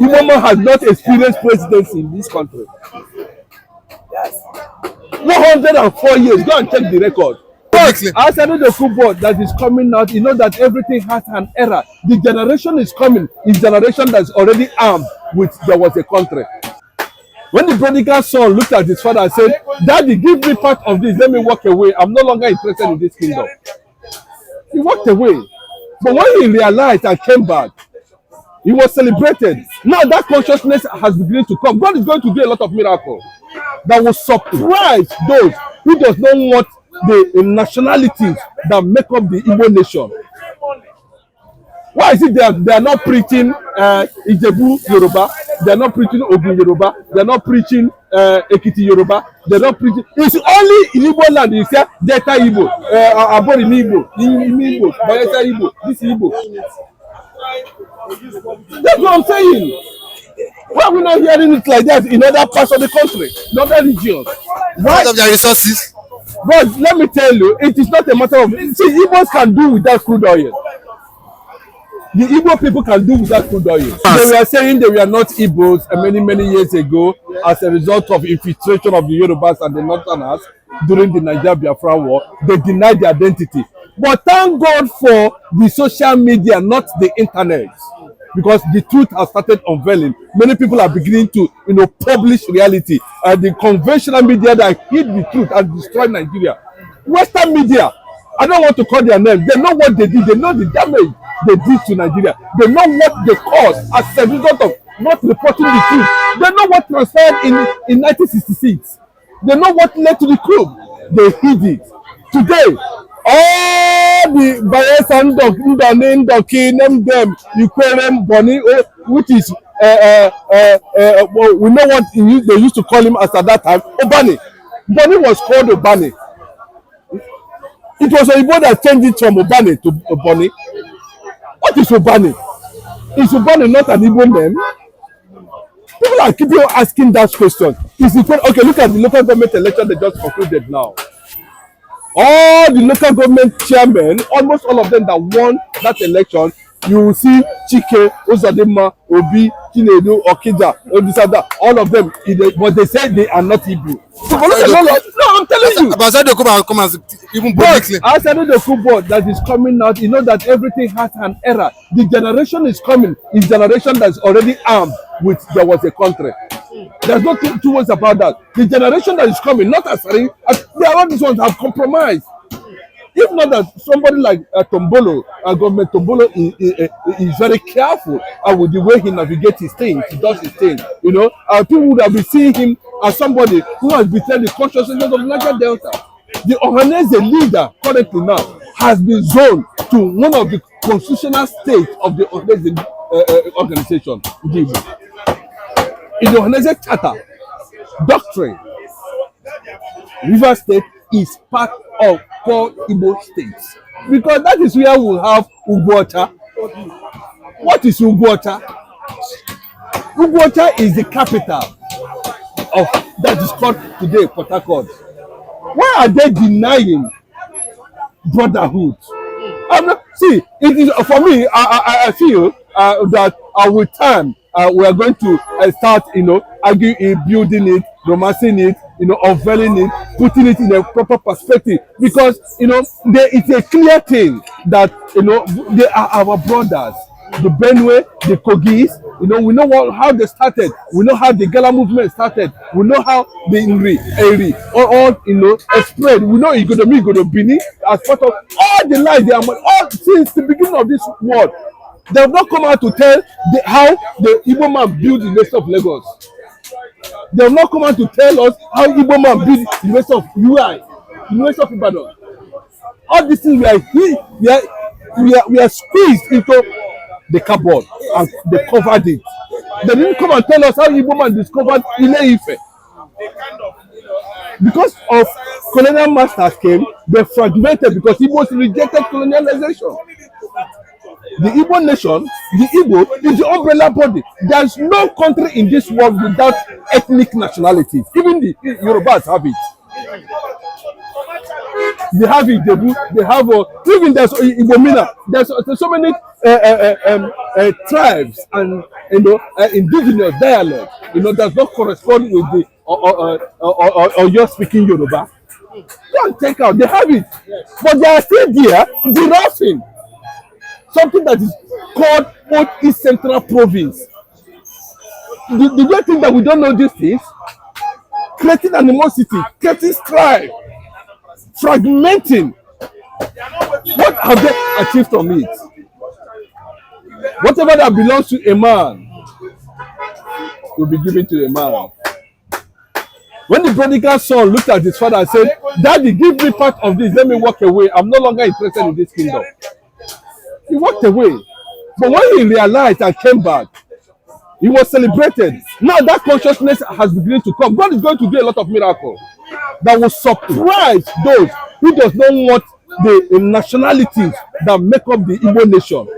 Igbo man has not experienced presidency in this country. Yes. 104 years. Go and check the record. Asaridokubo that is coming out, you know that everything has an error. The generation is coming, is generation that's already armed with there was a country. When the prodigal son looked at his father and said, "Daddy, give me part of this, let me walk away. I'm no longer interested in this kingdom." He walked away. But when he realized and came back, he was celebrated. Now that consciousness has begun to come. God is going to do a lot of miracles that will surprise those who does not want the nationalities that make up the Igbo nation. Why is it they are not preaching Ijebu Yoruba? They are not preaching Ogun Yoruba. They are not preaching Ekiti Yoruba. They are not preaching. It's only in Igbo land you say Delta Igbo, Abori Igbo, Igbo, Bayelsa Igbo, this Igbo. That's what I'm saying. Why are we not hearing it like that in other parts of the country, in other regions? Why? Because of their resources. But let me tell you, it is not a matter of. See, Igbos can do without crude oil. The Igbo people can do without crude oil. They were saying they were not Igbos many years ago as a result of infiltration of the Yorubas and the Northerners during the Nigeria Biafra war. They denied their identity. But thank God for the social media, not the internet. Because the truth has started unveiling. Many people are beginning to, publish reality. The conventional media that hid the truth and destroyed Nigeria. Western media, I don't want to call their name. They know what they did. They know the damage they did to Nigeria. They know what they caused as a result of not reporting the truth. They know what transpired in 1966. They know what led to the coup. They hid it. Today, all the Bayelsa Ndoki, name them, Ukraine, Bonnie, which is, we know what they used to call him as at that time, Obani. Bonnie was called Obani. It was Oyibo that changed it from Obani to Bonnie. What is Obani? Is Obani not an Igbo name? People are keeping asking that question. Is it okay? Look at the local government election they just concluded now. All the local government chairmen, almost all of them that won that election, you will see Chike, Uzodinma, Obi, Chinedu, Okija, Odisada, all of them, but they say they are not Igbo. So, no, I'm telling you. But Asaridokubo come as even publicly. Asaridokubo that is coming out, you know that everything has an error. The generation is coming, is generation that's already armed with there was a country. There's no two words about that. The generation that is coming, not Asari, they are all these ones have compromised. If not that somebody like Tombolo, government Tombolo is very careful with the way he navigates his things, he does his thing. People would have been seeing him as somebody who has betrayed the consciousness of Niger Delta. The Ohaneze leader currently now has been zoned to one of the constitutional states of the Ohaneze organization. In the Ohaneze Charter doctrine, River State is part of 4 Igbo states because that is where we have Ugwuocha. What is Ugwuocha? Ugwuocha is the capital of that is called today Port Harcourt. Why are they denying brotherhood? See, it is for me. I feel that with time we are going to start, building it, romancing it, unveiling it, putting it in a proper perspective. Because it's a clear thing that they are our brothers. The Benue, the Kogis, we know how they started. We know how the Gala movement started. We know how the Eri, all spread. We know Igodomi, Bini, as part of all the lies they are all since the beginning of this world. They have not come out to tell how the Igbo man built the rest of Lagos. They have not come out to tell us how Igbo man built the rest of UI, the rest of Ibadan. All these things we are squeezed into the cupboard and they covered it. They didn't come and tell us how Igbo man discovered Ile-Ife. Because of colonial masters came, they fragmented because Igbos rejected colonialization. The Igbo nation, the Igbo, is the umbrella body. There is no country in this world without ethnic nationalities. Even the Yorubas have it. They have Ijebu, they have even there's Igbo Mina. There's so many tribes and indigenous dialect, does not correspond with the or you're speaking Yoruba. Go and check out. They have it, but they are still there giraffing something that is called Old East Central Province. Do you think that we don't know these things? Creating animosity, creating strife, fragmenting. What have they achieved from it? Whatever that belongs to a man will be given to a man. When the prodigal son looked at his father and said, "Daddy, give me part of this, let me walk away. I'm no longer interested in this kingdom." He walked away. But when he realized and came back, he was celebrated. Now that consciousness has begun to come. God is going to do a lot of miracles that will surprise those who does not want the nationalities that make up the Igbo nation.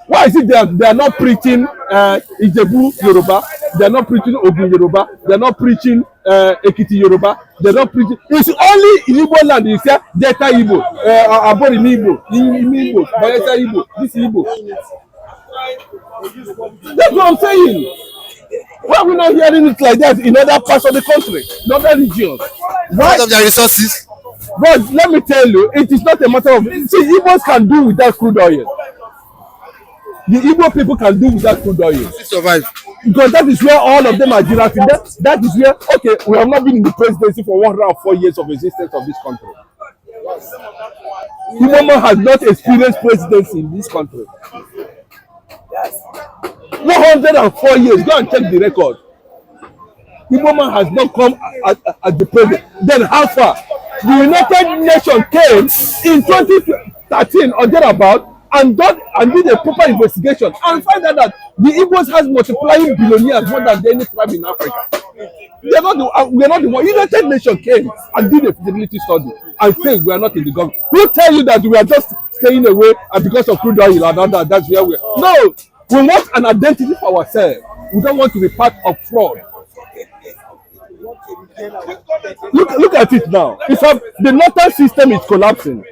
Why is it they are not preaching Ijebu Yoruba? They are not preaching Ogun Yoruba. They are not preaching Ekiti Yoruba. They are not preaching. It's only in Igbo land you say Delta Igbo, Abori Igbo, Igbo, Bayelsa Igbo, this Igbo. That's what I'm saying. Why are we not hearing it like that in other parts of the country, in other regions? Why? Because of their resources. But let me tell you, it is not a matter of. See, Igbos can do without crude oil. The Igbo people can do without crude oil. Survive. Because that is where all of them are giraffing. That is where, okay, we have not been in the presidency for 104 years of existence of this country. Igbo man has not experienced presidency in this country. 104 years. Go and check the record. Igbo man has not come as the president. Then how far? The United Nations came in 2013 or thereabout and did a proper investigation and find out that the Igbos has multiplying billionaires more than any tribe in Africa. We are not the one. United Nations came and did a feasibility study and said we are not in the government. Who tell you that we are just staying away and because of crude oil and that's where we are? No, we want an identity for ourselves. We don't want to be part of fraud. Look at it now. The northern system is collapsing.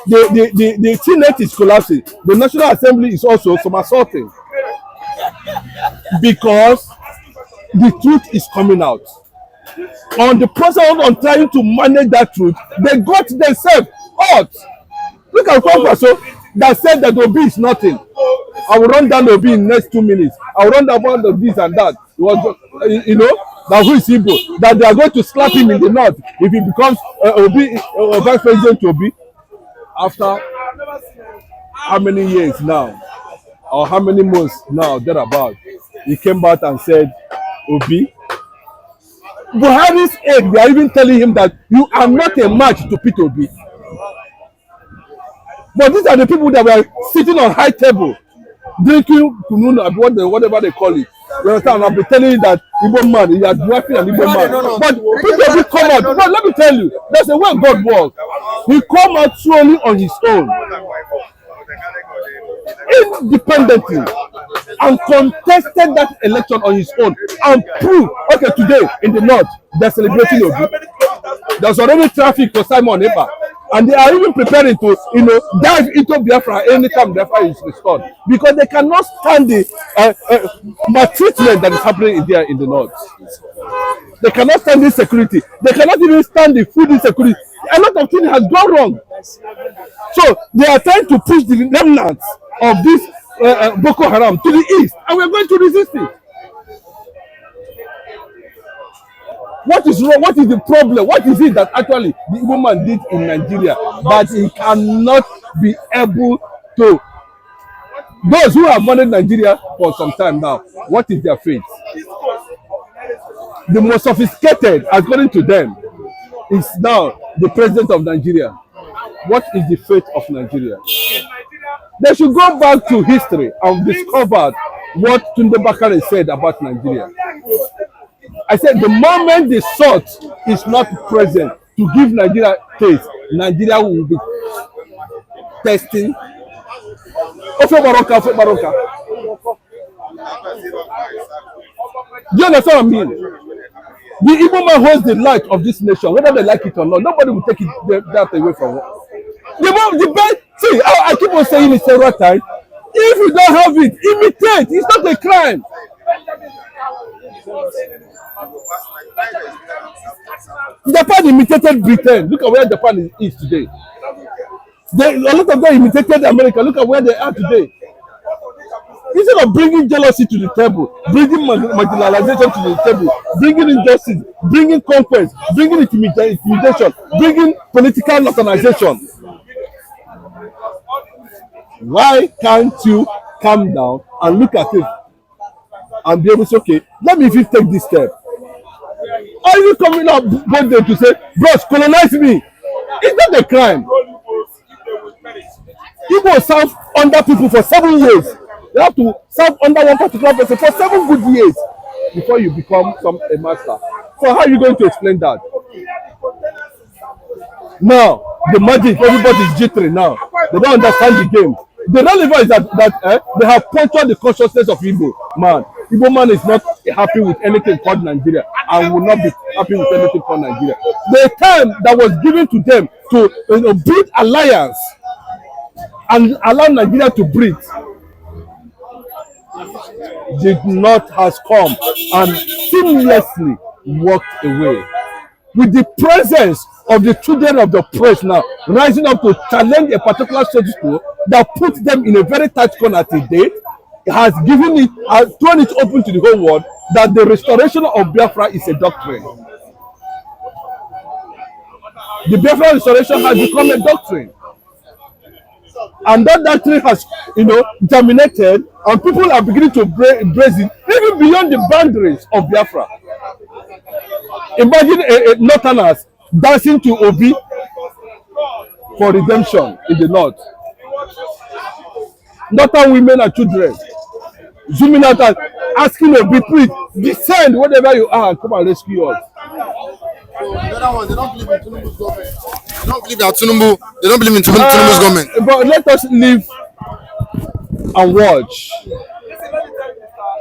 The Senate is collapsing. The National Assembly is also somersaulting because the truth is coming out. On the process of trying to manage that truth, they got themselves out. Look at Kwankwaso that said that Obi is nothing. I will run down Obi in the next 2 minutes. I will run down one of this and that. It was, that who is Igbo, that they are going to slap him in the north if he becomes Obi vice president to Obi. After how many years now, or how many months now, thereabout, he came back and said, Obi, Buhari's aide, they are even telling him that you are not a match to Peter Obi. But these are the people that were sitting on high table, drinking kununu, whatever they call it. You understand? I'll be telling you that Igbo man, you are driving an Igbo man. But Peter Obi come out. But let me tell you, there's a way God works. He come out solely on his own, independently, and contested that election on his own and proved, okay, today in the north, they're celebrating Obi. There's already traffic for Simon Epa. And they are even preparing to, dive into Biafra anytime Biafra is restored. Because they cannot stand the maltreatment that is happening there in the north. They cannot stand this security. They cannot even stand the food insecurity. A lot of things has gone wrong. So they are trying to push the remnants of this Boko Haram to the east. And we are going to resist it. What is wrong? What is the problem? What is it that actually the Igbo man did in Nigeria that he cannot be able to? Those who have managed Nigeria for some time now, what is their fate? The most sophisticated, according to them, is now the president of Nigeria. What is the fate of Nigeria? They should go back to history and discover what Tunde Bakare said about Nigeria. I said the moment the salt is not present to give Nigeria taste, Nigeria will be testing. Ofe Baroka. Do you understand what I mean? The Igbo man holds the light of this nation, whether they like it or not. Nobody will take that away from it. See, I keep on saying it several times. If you don't have it, imitate. It's not a crime. Japan imitated Britain. Look at where Japan is today. A lot of them imitated America. Look at where they are today. Instead of bringing jealousy to the table, bringing marginalization to the table, bringing injustice, bringing conquest, bringing intimidation, bringing political organization, why can't you calm down and look at it and be able to say, okay, let me take this step? Are you coming up both day to say, bros, colonize me? It's not a crime. Igbo serve under people for 7 years. You have to serve under one particular person for 7 good years before you become a master. So how are you going to explain that? Now, the magic, everybody is jittering now. They don't understand the game. The relevance is that they have punctured the consciousness of Igbo man. Igbo man is not happy with anything called Nigeria and will not be happy with anything called Nigeria. The time that was given to them to build alliance and allow Nigeria to breathe did not has come and seamlessly walked away. With the presence of the children of the press now rising up to challenge a particular status quo that puts them in a very tight corner today, has thrown it open to the whole world that the restoration of Biafra is a doctrine. The Biafra restoration has become a doctrine. And that doctrine has, germinated, and people are beginning to embrace it, even beyond the boundaries of Biafra. Imagine a Northerners dancing to Obi for redemption in the north. Northern women and children zooming out and asking Obi, please descend whatever you are and come and rescue us. The other ones, they don't believe in Tinubu's government. They don't believe that they don't believe in Tinubu's government. But let us live and watch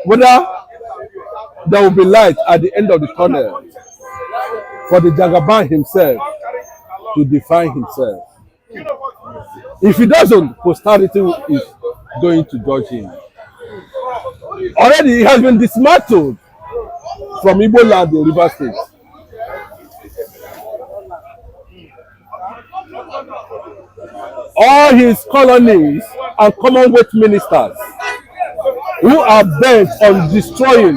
whether there will be light at the end of the tunnel for the Jagaban himself to define himself. If he doesn't, posterity is going to judge him. Already he has been dismantled from Igbo land in River State. All his colonies and Commonwealth ministers who are bent on destroying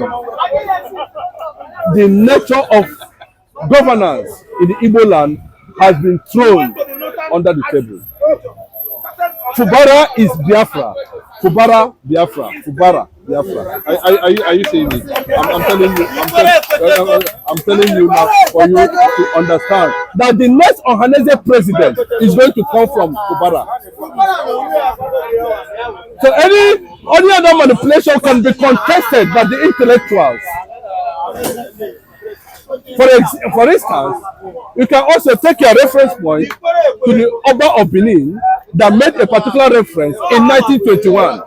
the nature of governance in the Igbo land has been thrown under the table. Fubara is Biafra. Fubara, Biafra. Fubara, Biafra. Are you saying it? I'm telling you now for you to understand that the next Ohaneze president is going to come from Fubara. So any other manipulation can be contested by the intellectuals. For instance, you can also take your reference point to the Oba of Benin that made a particular reference in 1921.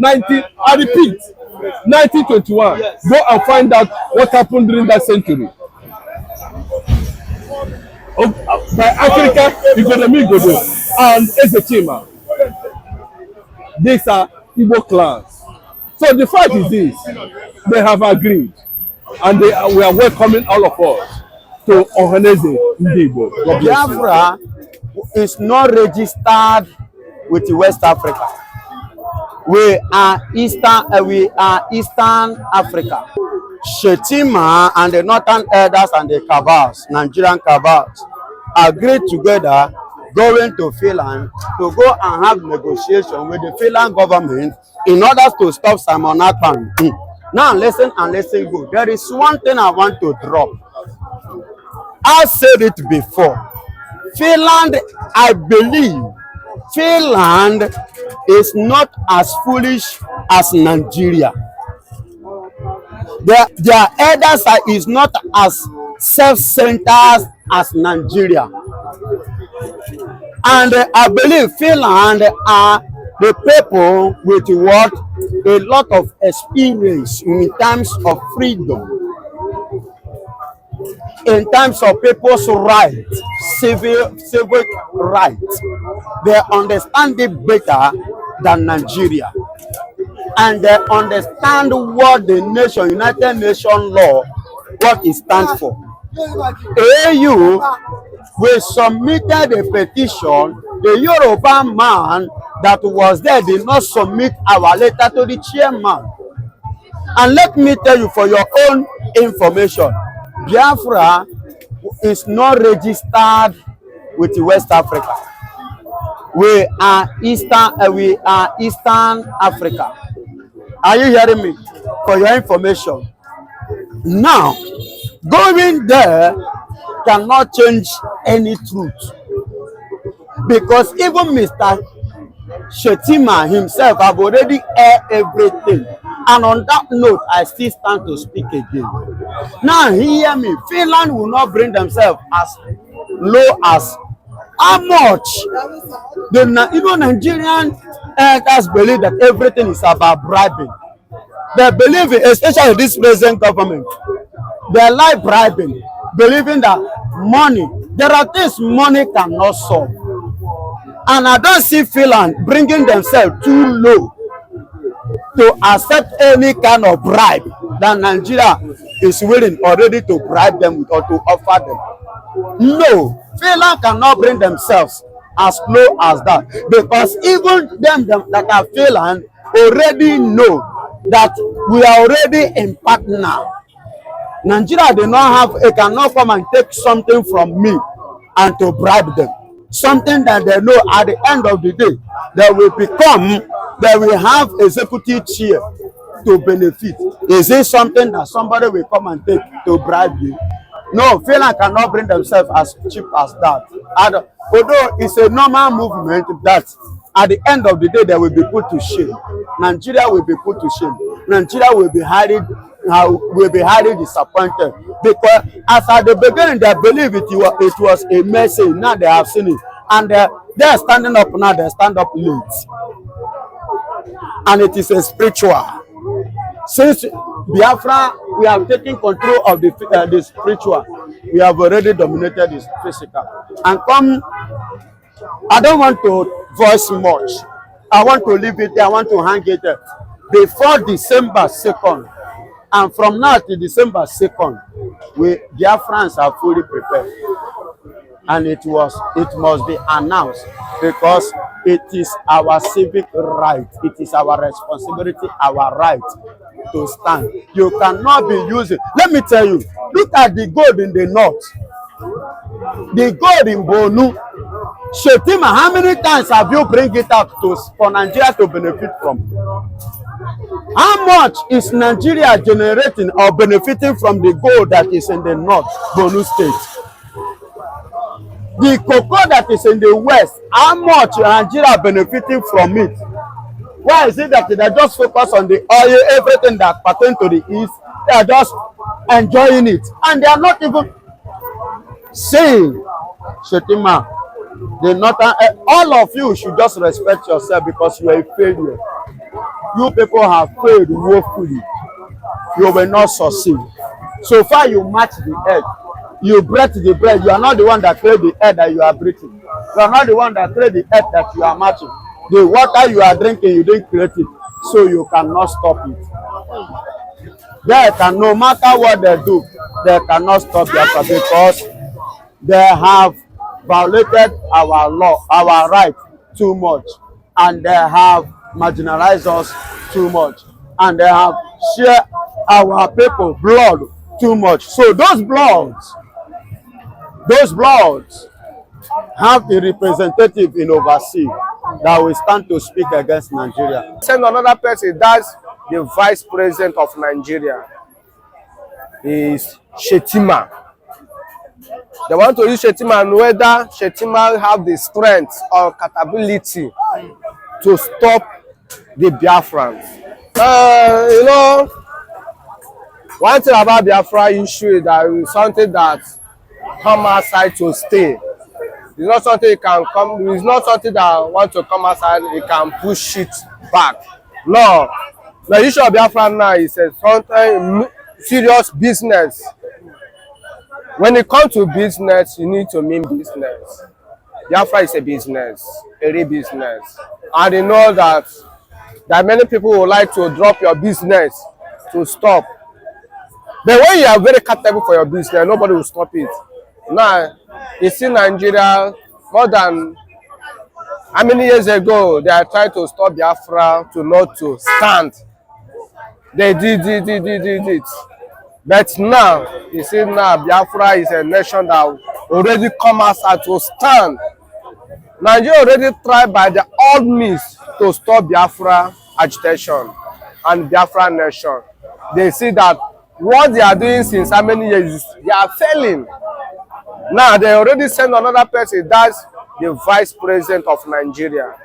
I repeat, 1921. Go and find out what happened during that century. By Africa, Economy Godo and Ezechima. These are Igbo clans. So the fact is this, they have agreed. And we are welcoming all of us to Ohaneze Igbo. Biafra is not registered with West Africa. We are Eastern Africa. Shetima and the Northern Elders and the cabals, Nigerian cabals, agreed together going to Finland to go and have negotiation with the Finland government in order to stop Simon Akpan. Now listen and listen good. There is one thing I want to drop. I said it before. Finland, I believe, Finland is not as foolish as Nigeria. Their elders is not as self-centered as Nigeria. And I believe Finland are the people with what a lot of experience in terms of freedom. in terms of people's rights, civic rights. They understand it better than Nigeria. And they understand what the nation, United Nations law, what it stands for. AU, we submitted a petition. The Yoruba man that was there did not submit our letter to the chairman. And let me tell you for your own information, Biafra is not registered with West Africa. We are Eastern Africa. Are you hearing me? For your information. Now, going there cannot change any truth. Because even Mr. Shetima himself have already aired everything. And on that note, I still stand to speak again. Now, hear me. Finland will not bring themselves as low as how much the Nigerian elders believe that everything is about bribing. They believe it, especially this present government. They like bribing, believing that money, there are things money cannot solve. And I don't see Finland bringing themselves too low to accept any kind of bribe that Nigeria is willing already to bribe them with or to offer them. No, Finland cannot bring themselves as low as that, because even them that are Finland already know that we are already in partner. Nigeria do not have, it cannot come and take something from me and to bribe them. Something that they know at the end of the day, they will have executive chair to benefit. Is it something that somebody will come and take to bribe you? No, Finland cannot bring themselves as cheap as that. And although it's a normal movement that at the end of the day they will be put to shame. Nigeria will be put to shame. Nigeria will be highly disappointed, because as at the beginning they believe it was a message. Now they have seen it, and they're standing up now. They stand up late, and it is a spiritual. Since Biafra, we have taken control of the spiritual. We have already dominated the physical. And I don't want to voice much. I want to leave it there. I want to hang it there. Before December 2nd, and from now to December 2nd, Biafrans are fully prepared. And it must be announced, because it is our civic right. It is our responsibility, our right to stand. You cannot be using. Let me tell you, look at the gold in the north. The gold in Bonu. Shetima, how many times have you bring it out for Nigeria to benefit from? How much is Nigeria generating or benefiting from the gold that is in the north, Bonu state? The cocoa that is in the west, how much Nigeria benefiting from it? Why is it that they just focus on the oil, everything that pertains to the east? They are just enjoying it, and they are not even saying, Shetima, all of you should just respect yourself, because you are a failure. You people have failed woefully. You will not succeed. So far you match the earth. You breathe the breath. You are not the one that created the air that you are breathing. You are not the one that created the earth that you are matching. The water you are drinking, you didn't create it. So you cannot stop it. No matter what they do, they cannot stop Biafra, because they have violated our law, our right too much. And they have marginalized us too much. And they have shared our people blood too much. So those bloods have a representative in overseas that will stand to speak against Nigeria. Send another person, that's the vice president of Nigeria, is Shetima. They want to use Shetima, and whether Shetima have the strength or capability to stop the Biafrans. You know, one thing about Biafra issue is that it's something that come outside to stay. It's not something you can come. It's not something that want to come outside. You can push it back. No, the issue of Biafra now is something serious business. When it comes to business, you need to mean business. Biafra is a business, a real business. And you know that many people would like to drop your business to stop. But when you are very capable for your business, nobody will stop it. Now, you see Nigeria, more than how many years ago, they are trying to stop Biafra to not to stand. They did it. But now, you see now, Biafra is a nation that already come outside to stand. Nigeria already tried by the all means to stop Biafra agitation and Biafra nation. They see that what they are doing since how many years, they are failing. Now, they already send another person, that's the vice president of Nigeria,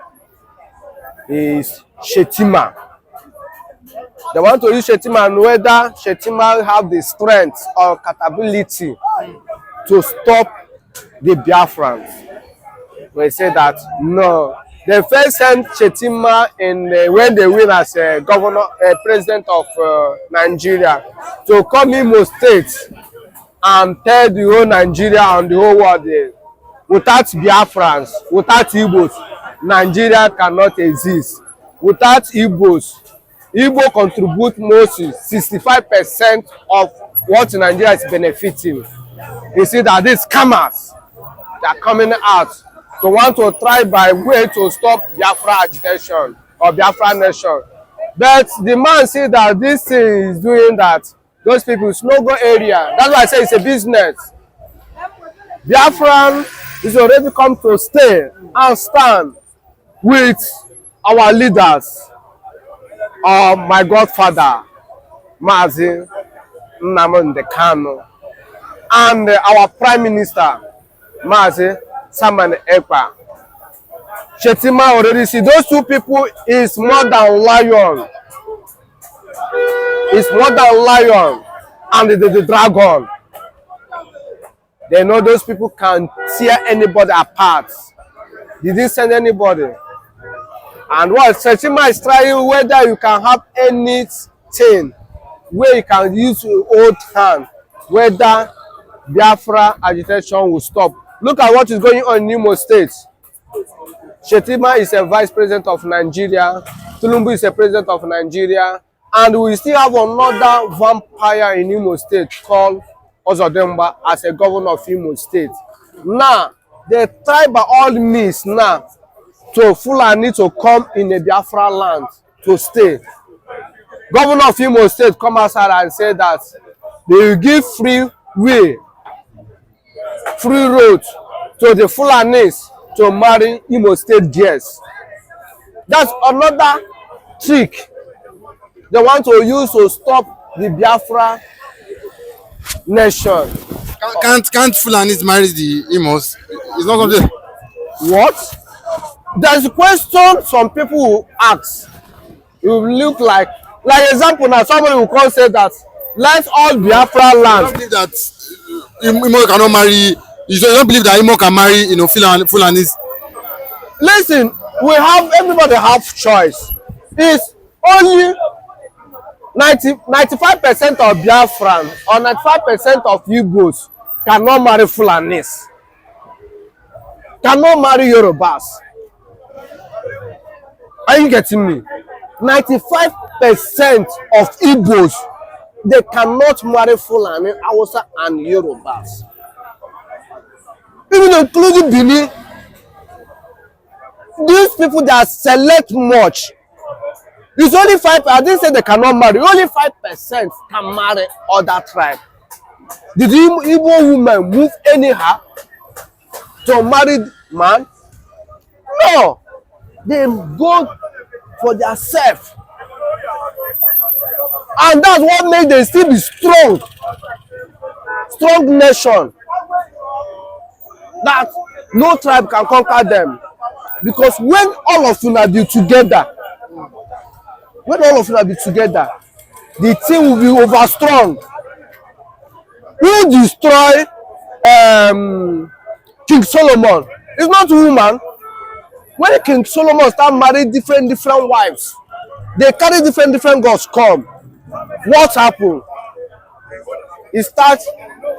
is Shetima. They want to use Shetima, and whether Shetima have the strength or capability to stop the Biafrans. We say that no. They first sent Shetima in when they win as a governor, president of Nigeria, to come Imo State and tell the whole Nigeria and the whole world without Biafrans, without Igbos, Nigeria cannot exist. Without Igbos, Igbo contribute mostly 65% of what Nigeria is benefiting. You see that these scammers, they are coming out to want to try by way to stop Biafra agitation or Biafra nation. But the man see that this thing is doing that. Those people, it's no go area. That's why I say it's a business. Biafran is already come to stay and stand with our leaders. My godfather, Mazi Nnamdikanu, and our prime minister, Mazi Saman Ekpa. Shetima already see those two people is more than lion. It's more than lion and the dragon. They know those people can tear anybody apart. They didn't send anybody. And what Shetima is trying, whether you can have anything where you can use your old hand, whether Biafra agitation will stop. Look at what is going on in Imo State. Shetima is a vice president of Nigeria. Tinubu is a president of Nigeria. And we still have another vampire in Imo State called Ozodemba as a governor of Imo State. Now, they try by all means now to Fulani to come in the Biafra land to stay. Governor of Imo State come outside and say that they will give free way, free road to the Fulanis to marry Imo State girls. That's another trick they want to use to stop the Biafra nation. Can't Fulanis marry the Imos? It's not something. What? There's a question some people will ask. It will look like example now, somebody will come say that let all Biafra land. I don't believe that Imo cannot marry. You don't believe that Imo can marry, Fulanis? Listen, everybody have choice. It's only 95% of Biafran or 95% of Igbos cannot marry Fulanis, cannot marry Yorubas. Are you getting me? 95% of Igbos, they cannot marry Fulani, Hausa, and Yorubas. Even including Bini, these people that select much, it's only 5%. I didn't say they cannot marry. Only 5% can marry other tribe. Did the Igbo women move anyhow to marry man? No. They go for their self. And that's what makes them still be strong. Strong nation. That no tribe can conquer them. Because when all of you be together, the team will be over strong. Who destroy King Solomon? It's not woman. When King Solomon start marrying different wives, they carry different gods come. What happened? He start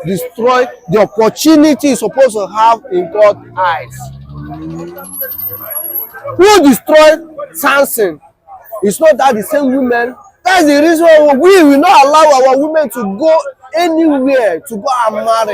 destroy the opportunity he's supposed to have in God's eyes. Who destroyed Samson? It's not that the same women. That's the reason why we will not allow our women to go anywhere to go and marry.